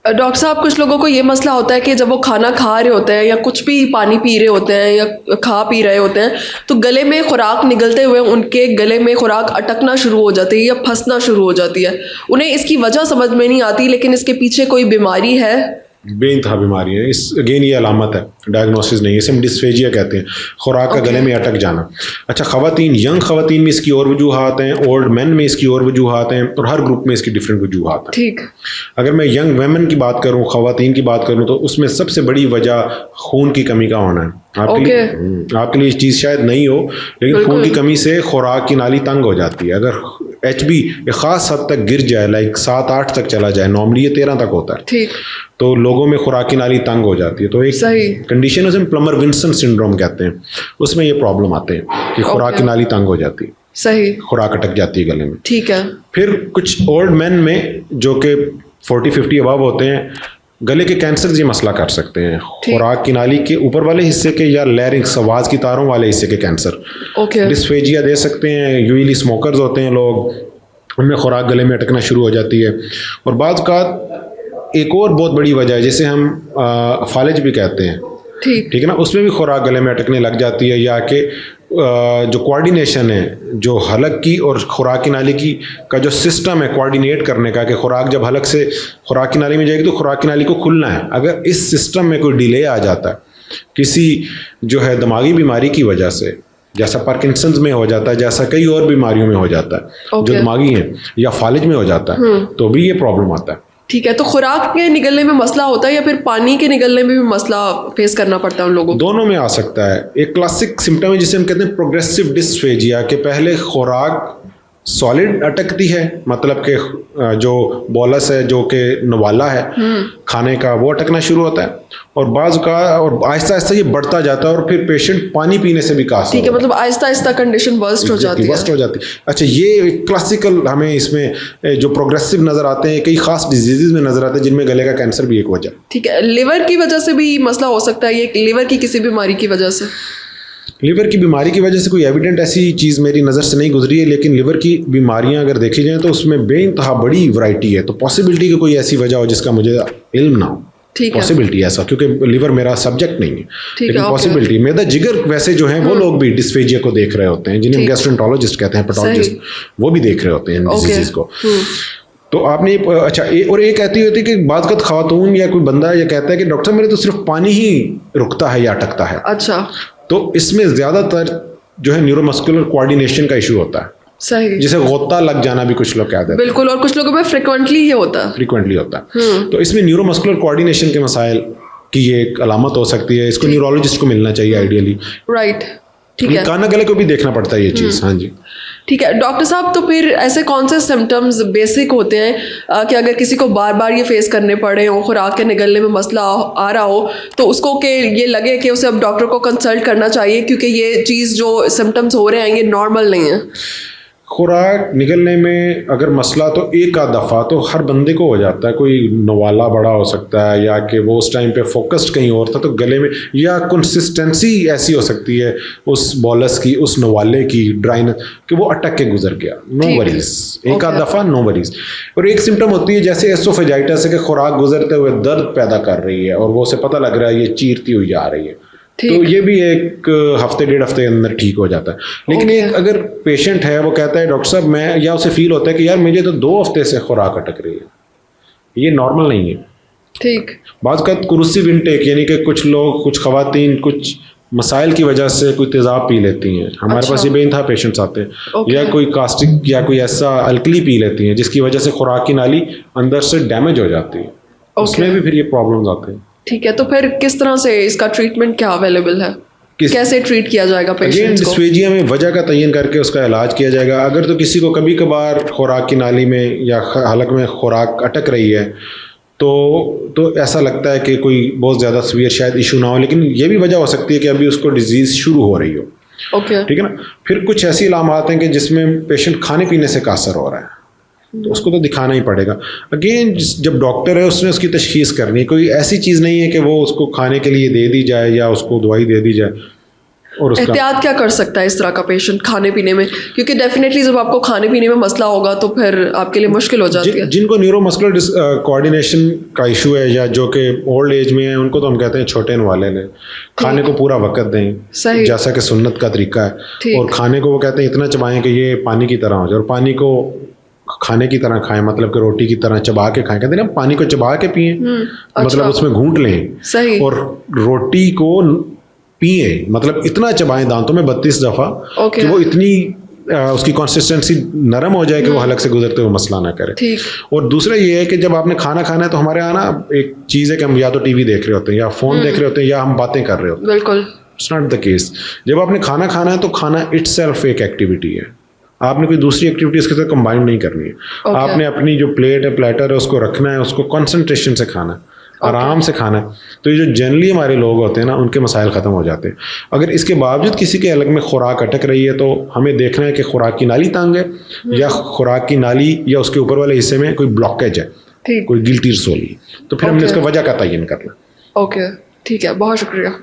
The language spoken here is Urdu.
ڈاکٹر صاحب کچھ لوگوں کو یہ مسئلہ ہوتا ہے کہ جب وہ کھانا کھا رہے ہوتے ہیں یا کچھ بھی پانی پی رہے ہوتے ہیں یا کھا پی رہے ہوتے ہیں تو گلے میں خوراک نگلتے ہوئے ان کے گلے میں خوراک اٹکنا شروع ہو جاتی ہے یا پھنسنا شروع ہو جاتی ہے. انہیں اس کی وجہ سمجھ میں نہیں آتی لیکن اس کے پیچھے کوئی بیماری ہے. بے انتہا بیماری ہے. اس اگین یہ علامت ہے, ڈائگنوسس نہیں ہے, اسے ہم ڈسفیجیا کہتے ہیں, خوراک کا گلے میں اٹک جانا. اچھا, خواتین, ینگ خواتین میں اس کی اور وجوہات ہیں, اولڈ مین میں اس کی اور وجوہات ہیں, اور ہر گروپ میں اس کی ڈفرینٹ وجوہات ہیں. ٹھیک. اگر میں ینگ ویمن کی بات کروں, خواتین کی بات کروں, تو اس میں سب سے بڑی وجہ خون کی کمی کا ہونا ہے. آپ کے لیے یہ چیز شاید نہیں ہو, لیکن خون کی کمی سے خوراک کی نالی تنگ ہو جاتی ہے. اگر ایچ بی ایک خاص حد تک گر جائے, لائک 7-8 تک چلا جائے, نارملی یہ 13 تک ہوتا ہے, ٹھیک, تو لوگوں میں خوراک کی نالی تنگ ہو جاتی ہے. تو ایک کنڈیشن ہے, اسے پلمر ونسن سنڈروم کہتے ہیں, اس میں یہ پرابلم آتے ہیں کہ خوراک کی نالی تنگ ہو جاتی ہے, صحیح, خوراک اٹک جاتی ہے گلے میں. ٹھیک ہے. پھر کچھ اولڈ مین میں جو کہ 40-50 ابو ہوتے ہیں, گلے کے کینسر یہ مسئلہ کر سکتے ہیں, خوراک کی نالی کے اوپر والے حصے کے یا لیرنگس, آواز کی تاروں والے حصے کے کینسر, ڈسفیجیا دے سکتے ہیں. یوزلی اسموکرز ہوتے ہیں لوگ, ان میں خوراک گلے میں اٹکنا شروع ہو جاتی ہے. اور بعض اوقات ایک اور بہت بڑی وجہ ہے جسے ہم فالج بھی کہتے ہیں, ٹھیک ہے نا, اس میں بھی خوراک گلے میں اٹکنے لگ جاتی ہے. یا کہ جو کوآرڈینیشن ہے, جو حلق کی اور خوراک کی نالی کی کا جو سسٹم ہے کوآرڈینیٹ کرنے کا, کہ خوراک جب حلق سے خوراک کی نالی میں جائے گی تو خوراک کی نالی کو کھلنا ہے. اگر اس سسٹم میں کوئی ڈیلے آ جاتا ہے کسی جو ہے دماغی بیماری کی وجہ سے, جیسا پارکنسنز میں ہو جاتا ہے, جیسا کئی اور بیماریوں میں ہو جاتا ہے جو دماغی ہیں, یا فالج میں ہو جاتا ہے, تو بھی یہ پرابلم آتا ہے. ٹھیک ہے. تو خوراک کے نگلنے میں مسئلہ ہوتا ہے یا پھر پانی کے نگلنے میں بھی مسئلہ فیس کرنا پڑتا ہے ان لوگوں کو؟ دونوں میں آ سکتا ہے. ایک کلاسک سمٹم ہے جسے ہم کہتے ہیں پروگریسو ڈسفیجیا, کہ پہلے خوراک سالڈ اٹکتی ہے, مطلب کہ جو بولس ہے, جو کہ نوالا ہے کھانے کا, وہ اٹکنا شروع ہوتا ہے, اور بعض کا اور آہستہ آہستہ یہ بڑھتا جاتا ہے, اور پھر پیشنٹ پانی پینے سے بھی قاصر. ٹھیک ہے, مطلب آہستہ آہستہ کنڈیشن ورسٹ ہو جاتی ہے. اچھا, یہ کلاسیکل ہمیں اس میں جو پروگریسو نظر آتے ہیں, کئی خاص ڈیزیز میں نظر آتے ہیں جن میں گلے کا کینسر بھی ایک وجہ. ٹھیک ہے. لیور کی وجہ سے بھی مسئلہ ہو سکتا ہے, یہ لیور کی کسی بیماری کی وجہ سے؟ لیور کی بیماری کی وجہ سے کوئی ایویڈنٹ ایسی چیز میری نظر سے نہیں گزری ہے, لیکن لیور کی بیماریاں اگر دیکھی جائیں تو اس میں بے انتہا بڑی ورائٹی ہے. تو پاسبلٹی کہ کوئی ایسی وجہ ہو جس کا مجھے علم نہ ہو, پاسبلٹی ایسا, کیونکہ لیور میرا سبجیکٹ نہیں ہے, لیکن پاسبلٹی. میدا جگر ویسے جو ہیں وہ لوگ بھی ڈسفیجیا کو دیکھ رہے ہوتے ہیں, جنہیں گیسٹرنٹولوجسٹ کہتے ہیں, پیتھولوجسٹ, وہ بھی دیکھ رہے ہوتے ہیں ڈیزیز کو. تو آپ نے اچھا, اور یہ کہتی ہوتی ہے کہ بعض اوقات خاتون یا کوئی بندہ یہ کہتا ہے کہ ڈاکٹر صاحب میرے تو صرف پانی ہی رکتا ہے یا اٹکتا ہے. اچھا, تو اس میں زیادہ تر جو ہے نیورو مسکولر کوآرڈینیشن کا ایشو ہوتا ہے, صحیح, جسے غوطہ لگ جانا بھی کچھ لوگ کہتے ہیں. بالکل, اور کچھ لوگوں میں فریکوینٹلی ہی ہوتا ہے. تو اس میں نیورو مسکولر کوآرڈینیشن کے مسائل کی یہ ایک علامت ہو سکتی ہے. اس کو نیورولوجسٹ کو ملنا چاہیے آئیڈیلی. رائٹ, ٹھیک ہے. کانا گلے کو بھی دیکھنا پڑتا ہے یہ چیز. ہاں جی, ٹھیک ہے. ڈاکٹر صاحب, تو پھر ایسے کون سے سمٹمز بیسک ہوتے ہیں کہ اگر کسی کو بار بار یہ فیس کرنے پڑے ہوں, خوراک کے نگلنے میں مسئلہ آ رہا ہو, تو اس کو کہ یہ لگے کہ اسے اب ڈاکٹر کو کنسلٹ کرنا چاہیے کیونکہ یہ چیز جو سمٹمز ہو رہے ہیں یہ نارمل نہیں ہے؟ خوراک نگلنے میں اگر مسئلہ تو ایک آدھ دفعہ تو ہر بندے کو ہو جاتا ہے. کوئی نوالا بڑا ہو سکتا ہے, یا کہ وہ اس ٹائم پہ فوکسڈ کہیں اور تھا تو گلے میں, یا کنسسٹنسی ایسی ہو سکتی ہے اس بولس کی, اس نوالے کی, ڈرائنس, کہ وہ اٹک کے گزر گیا. نو وریز, ایک آدھ دفعہ نو وریز. اور ایک سمٹم ہوتی ہے جیسے ایسوفیجائٹس ہے, کہ خوراک گزرتے ہوئے درد پیدا کر رہی ہے اور وہ اسے پتہ لگ رہا ہے یہ چیرتی ہوئی آ رہی ہے, تو یہ بھی ایک ہفتے 1.5 ہفتے کے اندر ٹھیک ہو جاتا ہے. لیکن ایک اگر پیشنٹ ہے وہ کہتا ہے ڈاکٹر صاحب میں, یا اسے فیل ہوتا ہے کہ یار مجھے تو 2 ہفتے سے خوراک اٹک رہی ہے, یہ نارمل نہیں ہے. ٹھیک. بعض کا کورسیو انٹیک, یعنی کہ کچھ لوگ, کچھ خواتین کچھ مسائل کی وجہ سے کوئی تیزاب پی لیتی ہیں. ہمارے پاس یہ بے انتہا پیشنٹس آتے ہیں, یا کوئی کاسٹک یا کوئی ایسا الکلی پی لیتی ہیں جس کی وجہ سے خوراک کی نالی اندر سے ڈیمیج ہو جاتی ہے. اس میں بھی پھر یہ پرابلمز آتے ہیں. ٹھیک ہے. تو پھر کس طرح سے اس کا ٹریٹمنٹ کیا اویلیبل ہے, کیسے ٹریٹ کیا جائے گا پیشنٹس کو؟ ڈسفیجیا میں وجہ کا تعین کر کے اس کا علاج کیا جائے گا. اگر تو کسی کو کبھی کبھار خوراک کی نالی میں یا حلق میں خوراک اٹک رہی ہے تو ایسا لگتا ہے کہ کوئی بہت زیادہ سویئر شاید ایشو نہ ہو, لیکن یہ بھی وجہ ہو سکتی ہے کہ ابھی اس کو ڈیزیز شروع ہو رہی ہو. ٹھیک ہے نا. پھر کچھ ایسی علامات ہیں کہ جس میں پیشنٹ کھانے پینے سے قاصر ہو رہا ہے, تو اس کو تو دکھانا ہی پڑے گا. اگین جب ڈاکٹر ہے اس نے اس کی تشخیص کرنی ہے, کوئی ایسی چیز نہیں ہے کہ وہ اس کو کھانے کے لیے دے دی جائے یا اس کو دوائی دے دی جائے. اور اس کا احتیاط کیا کر سکتا ہے اس طرح کا پیشنٹ کھانے پینے میں؟ کیونکہ ڈیفینیٹلی جب آپ کو کھانے پینے میں مسئلہ ہوگا تو پھر آپ کے لیے مشکل ہو جاتی ہے. جن کو نیورو مسکولر کوآرڈینیشن کا ایشو ہے یا جو کہ اولڈ ایج میں ہیں ان کو تو ہم کہتے ہیں چھوٹے والے لیں, کھانے کو پورا وقت دیں جیسا کہ سنت کا طریقہ ہے, اور کھانے کو وہ کہتے ہیں اتنا چبائیں کہ یہ پانی کی طرح ہو جائے, اور پانی کو کھانے کی طرح کھائیں, مطلب کہ روٹی کی طرح چبا کے کھائیں. کہتے ہیں نا پانی کو چبا کے پئیں, مطلب اس میں گھونٹ لیں, اور روٹی کو پئیں, مطلب اتنا چبائیں دانتوں میں 32 دفعہ کہ وہ اتنی اس کی کنسسٹنسی نرم ہو جائے کہ وہ حلق سے گزرتے ہوئے مسئلہ نہ کرے. اور دوسرا یہ ہے کہ جب آپ نے کھانا کھانا ہے تو ہمارے یہاں نا ایک چیز ہے کہ ہم یا تو ٹی وی دیکھ رہے ہوتے ہیں یا فون دیکھ رہے ہوتے ہیں یا ہم باتیں کر رہے ہوتے ہیں. بالکل اٹس ناٹ دا کیس. جب آپ نے کھانا کھانا ہے تو کھانا اٹ سیلف ایک ایکٹیویٹی ہے, آپ نے کوئی دوسری ایکٹیویٹی اس کے ساتھ کمبائن نہیں کرنی ہے. آپ نے اپنی جو پلیٹ ہے پلیٹر ہے اس کو رکھنا ہے, اس کو کنسنٹریشن سے کھانا ہے, آرام سے کھانا ہے. تو یہ جو جنرلی ہمارے لوگ ہوتے ہیں نا ان کے مسائل ختم ہو جاتے ہیں. اگر اس کے باوجود کسی کے حلق میں خوراک اٹک رہی ہے تو ہمیں دیکھنا ہے کہ خوراک کی نالی تنگ ہے یا خوراک کی نالی یا اس کے اوپر والے حصے میں کوئی بلاکیج ہے, کوئی گلٹی رسولی, تو پھر ہم نے اس کا وجہ کا تعین کرنا. اوکے ٹھیک ہے, بہت شکریہ.